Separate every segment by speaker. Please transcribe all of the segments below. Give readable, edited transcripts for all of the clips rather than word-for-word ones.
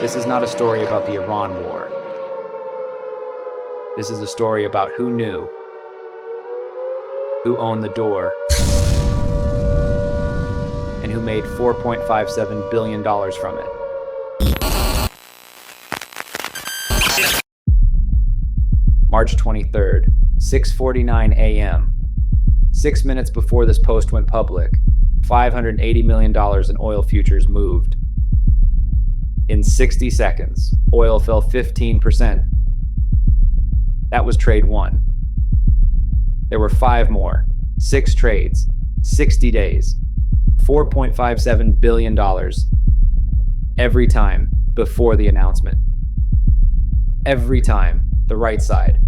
Speaker 1: This is not a story about the Iran war. This is a story about who knew, who owned the door, and who made $4.57 billion from it. March 23rd, 6:49 a.m. 6 minutes before this post went public, $580 million in oil futures moved. In 60 seconds, oil fell 15%. That was trade one. There were 5 more, 6 trades, 60 days, $4.57 billion, every time before the announcement. Every time, the right side,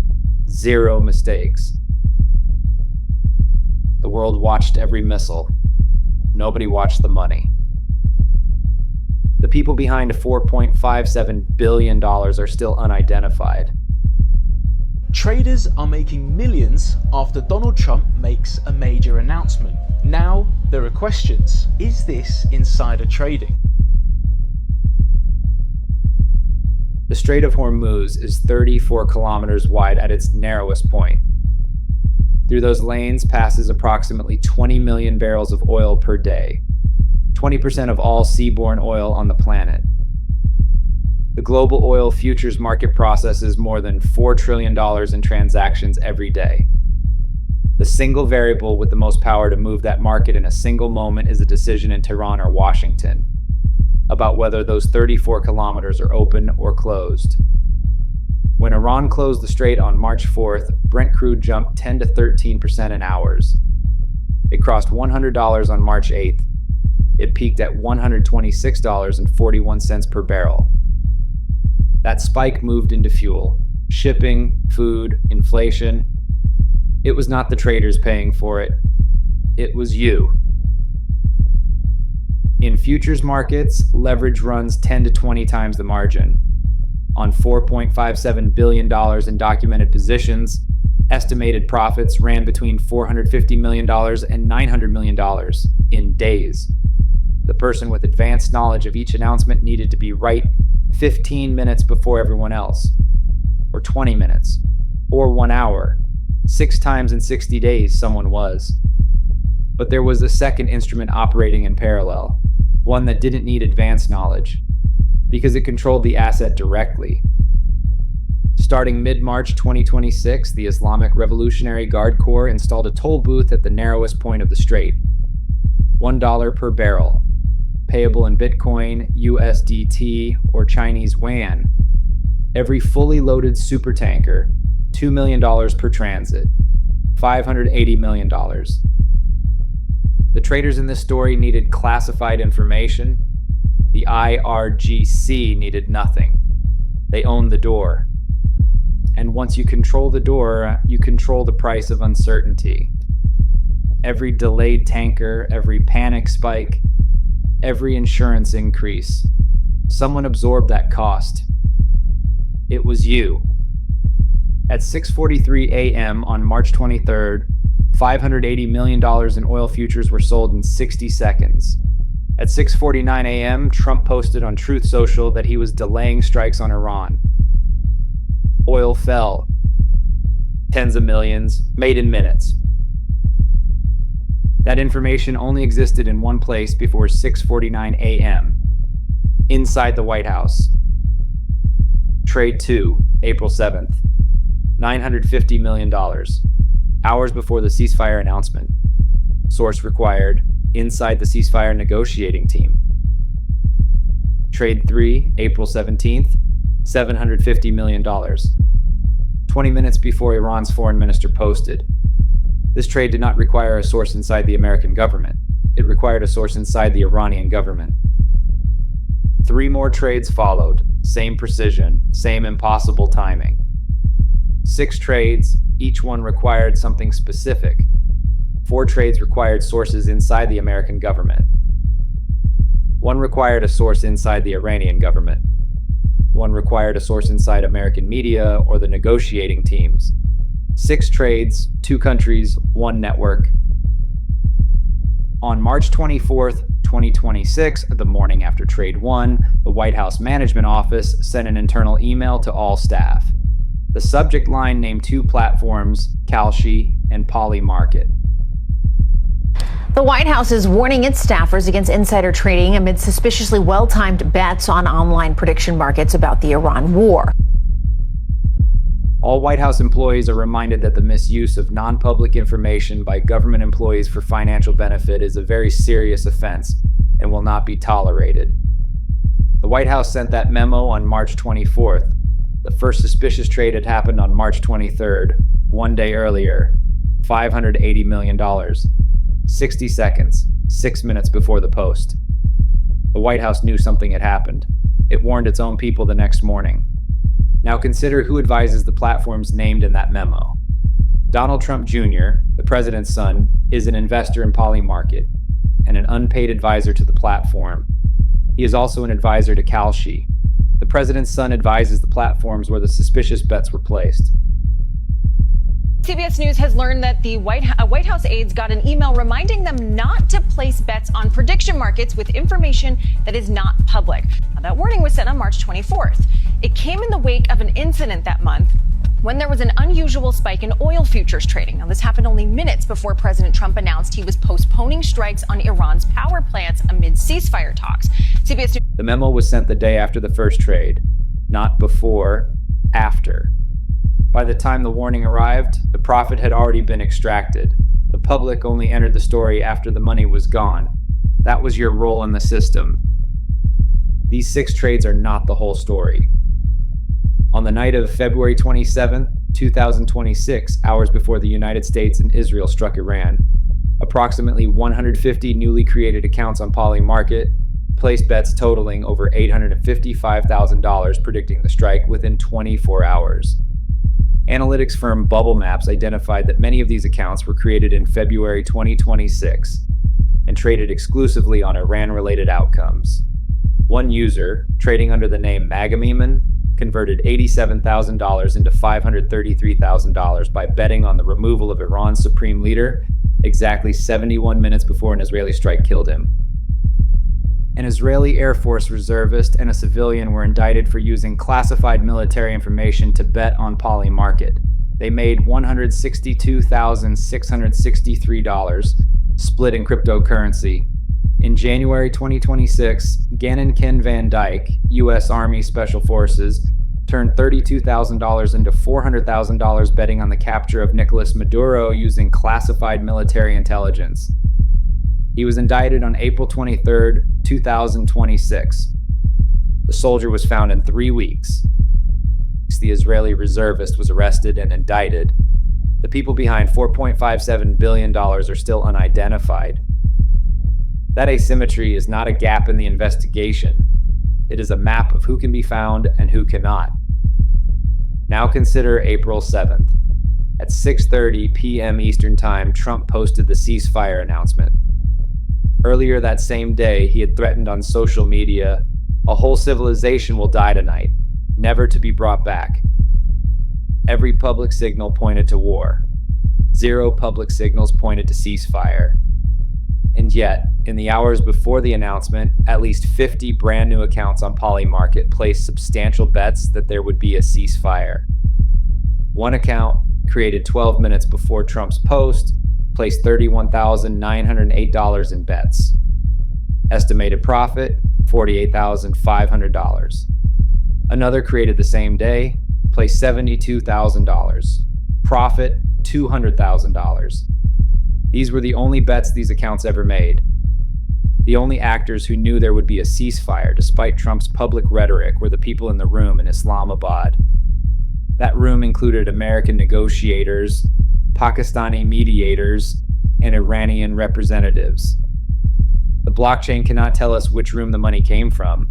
Speaker 1: 0 mistakes. The world watched every missile. Nobody watched the money. The people behind $4.57 billion are still unidentified.
Speaker 2: Traders are making millions after Donald Trump makes a major announcement. Now, there are questions. Is this insider trading?
Speaker 1: The Strait of Hormuz is 34 kilometers wide at its narrowest point. Through those lanes passes approximately 20 million barrels of oil per day, 20% of all seaborne oil on the planet. The global oil futures market processes more than $4 trillion in transactions every day. The single variable with the most power to move that market in a single moment is a decision in Tehran or Washington about whether those 34 kilometers are open or closed. When Iran closed the strait on March 4th, Brent crude jumped 10 to 13% in hours. It crossed $100 on March 8th. It peaked at $126.41 per barrel. That spike moved into fuel, shipping, food, inflation. It was not the traders paying for it. It was you. In futures markets, leverage runs 10 to 20 times the margin. On $4.57 billion in documented positions, estimated profits ran between $450 million and $900 million in days. The person with advanced knowledge of each announcement needed to be right 15 minutes before everyone else, or 20 minutes, or 1 hour. 6 times in 60 days, someone was. But there was a second instrument operating in parallel, one that didn't need advanced knowledge, because it controlled the asset directly. Starting mid-March 2026, the Islamic Revolutionary Guard Corps installed a toll booth at the narrowest point of the strait. $1 per barrel, payable in Bitcoin, USDT, or Chinese yuan. Every fully loaded supertanker, $2 million per transit, $580 million. The traders in this story needed classified information. The IRGC needed nothing. They owned the door. And once you control the door, you control the price of uncertainty. Every delayed tanker, every panic spike, every insurance increase. Someone absorbed that cost. It was you. At 6:43 a.m. on March 23rd, $580 million in oil futures were sold in 60 seconds. At 6:49 a.m., Trump posted on Truth Social that he was delaying strikes on Iran. Oil fell. Tens of millions, made in minutes. That information only existed in one place before 6:49 a.m. Inside the White House. Trade 2, April 7th. $950 million. Hours before the ceasefire announcement. Source required, inside the ceasefire negotiating team. Trade 3, April 17th. $750 million. 20 minutes before Iran's foreign minister posted. This trade did not require a source inside the American government. It required a source inside the Iranian government. 3 more trades followed, same precision, same impossible timing. 6 trades, each one required something specific. 4 trades required sources inside the American government. 1 required a source inside the Iranian government. 1 required a source inside American media or the negotiating teams. 6 trades, 2 countries, 1 network. On March 24th, 2026, the morning after Trade 1, the White House Management Office sent an internal email to all staff. The subject line named two platforms, Kalshi and PolyMarket.
Speaker 3: The White House is warning its staffers against insider trading amid suspiciously well-timed bets on online prediction markets about the Iran war.
Speaker 1: All White House employees are reminded that the misuse of non-public information by government employees for financial benefit is a very serious offense and will not be tolerated. The White House sent that memo on March 24th. The first suspicious trade had happened on March 23rd, one day earlier, $580 million. 60 seconds, 6 minutes before the post. The White House knew something had happened. It warned its own people the next morning. Now consider who advises the platforms named in that memo. Donald Trump Jr., the president's son, is an investor in PolyMarket and an unpaid advisor to the platform. He is also an advisor to Kalshi. The president's son advises the platforms where the suspicious bets were placed.
Speaker 4: CBS News has learned that the White House aides got an email reminding them not to place bets on prediction markets with information that is not public. Now, that warning was sent on March 24th. It came in the wake of an incident that month when there was an unusual spike in oil futures trading. Now, this happened only minutes before President Trump announced he was postponing strikes on Iran's power plants amid ceasefire talks. CBS News.
Speaker 1: The memo was sent the day after the first trade, not before, after. By the time the warning arrived, the profit had already been extracted. The public only entered the story after the money was gone. That was your role in the system. These 6 trades are not the whole story. On the night of February 27, 2026, hours before the United States and Israel struck Iran, approximately 150 newly created accounts on PolyMarket placed bets totaling over $855,000 predicting the strike within 24 hours. Analytics firm Bubble Maps identified that many of these accounts were created in February 2026 and traded exclusively on Iran-related outcomes. One user, trading under the name Magameman, converted $87,000 into $533,000 by betting on the removal of Iran's supreme leader exactly 71 minutes before an Israeli strike killed him. An Israeli Air Force reservist and a civilian were indicted for using classified military information to bet on PolyMarket. They made $162,663, split in cryptocurrency. In January 2026, Gannon Ken Van Dyke, U.S. Army Special Forces, turned $32,000 into $400,000 betting on the capture of Nicolas Maduro using classified military intelligence. He was indicted on April 23, 2026. The soldier was found in 3 weeks. The Israeli reservist was arrested and indicted. The people behind $4.57 billion are still unidentified. That asymmetry is not a gap in the investigation. It is a map of who can be found and who cannot. Now consider April 7th. At 6:30 p.m. Eastern Time, Trump posted the ceasefire announcement. Earlier that same day, he had threatened on social media, "A whole civilization will die tonight, never to be brought back." Every public signal pointed to war. 0 public signals pointed to ceasefire. And yet, in the hours before the announcement, at least 50 brand new accounts on PolyMarket placed substantial bets that there would be a ceasefire. One account, created 12 minutes before Trump's post, placed $31,908 in bets. Estimated profit, $48,500. Another created the same day, placed $72,000. Profit, $200,000. These were the only bets these accounts ever made. The only actors who knew there would be a ceasefire despite Trump's public rhetoric were the people in the room in Islamabad. That room included American negotiators, Pakistani mediators, and Iranian representatives. The blockchain cannot tell us which room the money came from,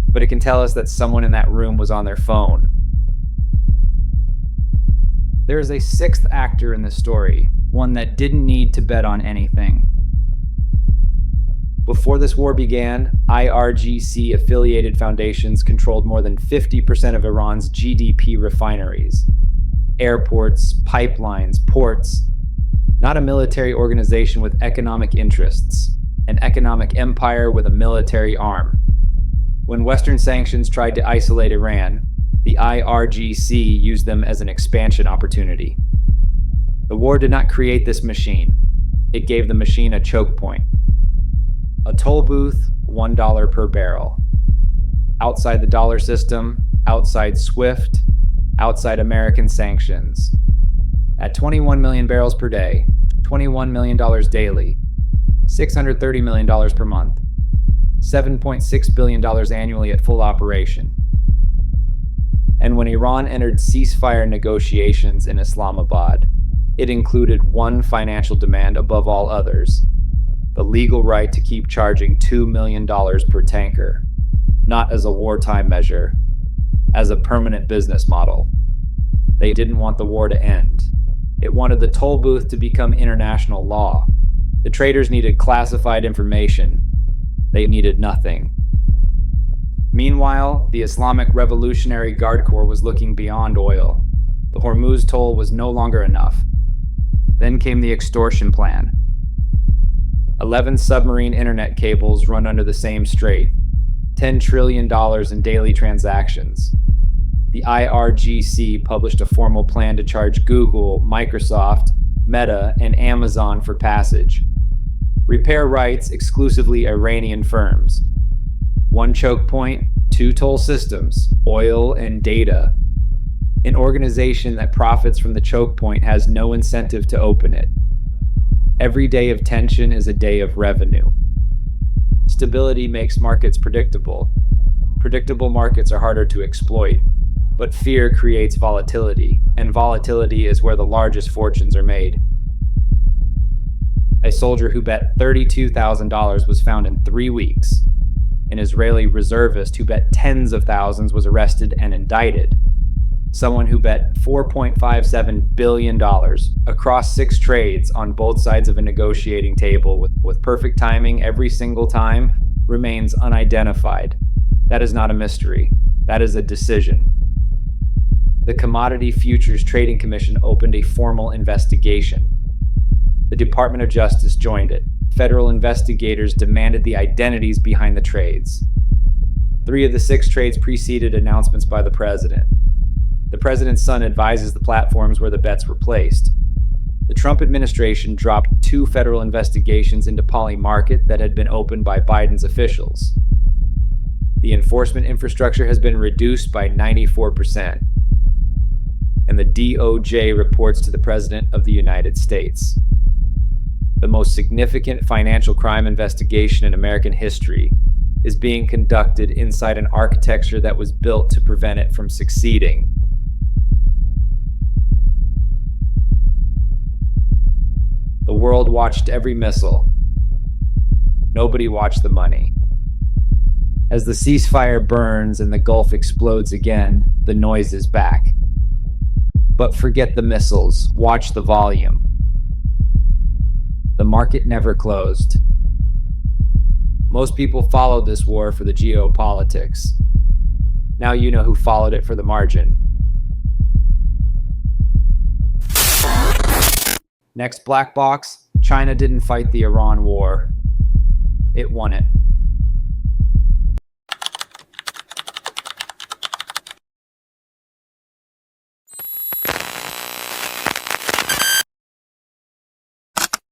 Speaker 1: but it can tell us that someone in that room was on their phone. There is a 6th actor in this story, one that didn't need to bet on anything. Before this war began, IRGC affiliated foundations controlled more than 50% of Iran's GDP refineries, airports, pipelines, ports. Not a military organization with economic interests, an economic empire with a military arm. When Western sanctions tried to isolate Iran, the IRGC used them as an expansion opportunity. The war did not create this machine. It gave the machine a choke point. A toll booth, $1 per barrel. Outside the dollar system, outside SWIFT, outside American sanctions. At 21 million barrels per day, $21 million daily, $630 million per month, $7.6 billion annually at full operation. And when Iran entered ceasefire negotiations in Islamabad, it included one financial demand above all others: the legal right to keep charging $2 million per tanker, not as a wartime measure, as a permanent business model. They didn't want the war to end. It wanted the toll booth to become international law. The traders needed classified information. They needed nothing. Meanwhile, the Islamic Revolutionary Guard Corps was looking beyond oil. The Hormuz toll was no longer enough. Then came the extortion plan. 11 submarine internet cables run under the same strait. $10 trillion in daily transactions. The IRGC published a formal plan to charge Google, Microsoft, Meta, and Amazon for passage. Repair rights exclusively Iranian firms. One choke point, two toll systems, oil and data. An organization that profits from the choke point has no incentive to open it. Every day of tension is a day of revenue. Stability makes markets predictable. Predictable markets are harder to exploit, but fear creates volatility, and volatility is where the largest fortunes are made. A soldier who bet $32,000 was found in 3 weeks. An Israeli reservist who bet tens of thousands was arrested and indicted. Someone who bet $4.57 billion across 6 trades on both sides of a negotiating table with perfect timing every single time remains unidentified. That is not a mystery. That is a decision. The Commodity Futures Trading Commission opened a formal investigation. The Department of Justice joined it. Federal investigators demanded the identities behind the trades. 3 of the 6 trades preceded announcements by the president. The president's son advises the platforms where the bets were placed. The Trump administration dropped 2 federal investigations into PolyMarket that had been opened by Biden's officials. The enforcement infrastructure has been reduced by 94%. And the DOJ reports to the President of the United States. The most significant financial crime investigation in American history is being conducted inside an architecture that was built to prevent it from succeeding. The world watched every missile. Nobody watched the money. As the ceasefire burns and the Gulf explodes again, the noise is back. But forget the missiles, watch the volume. The market never closed. Most people followed this war for the geopolitics. Now you know who followed it for the margin. Next Blackbox, China didn't fight the Iran war. It won it.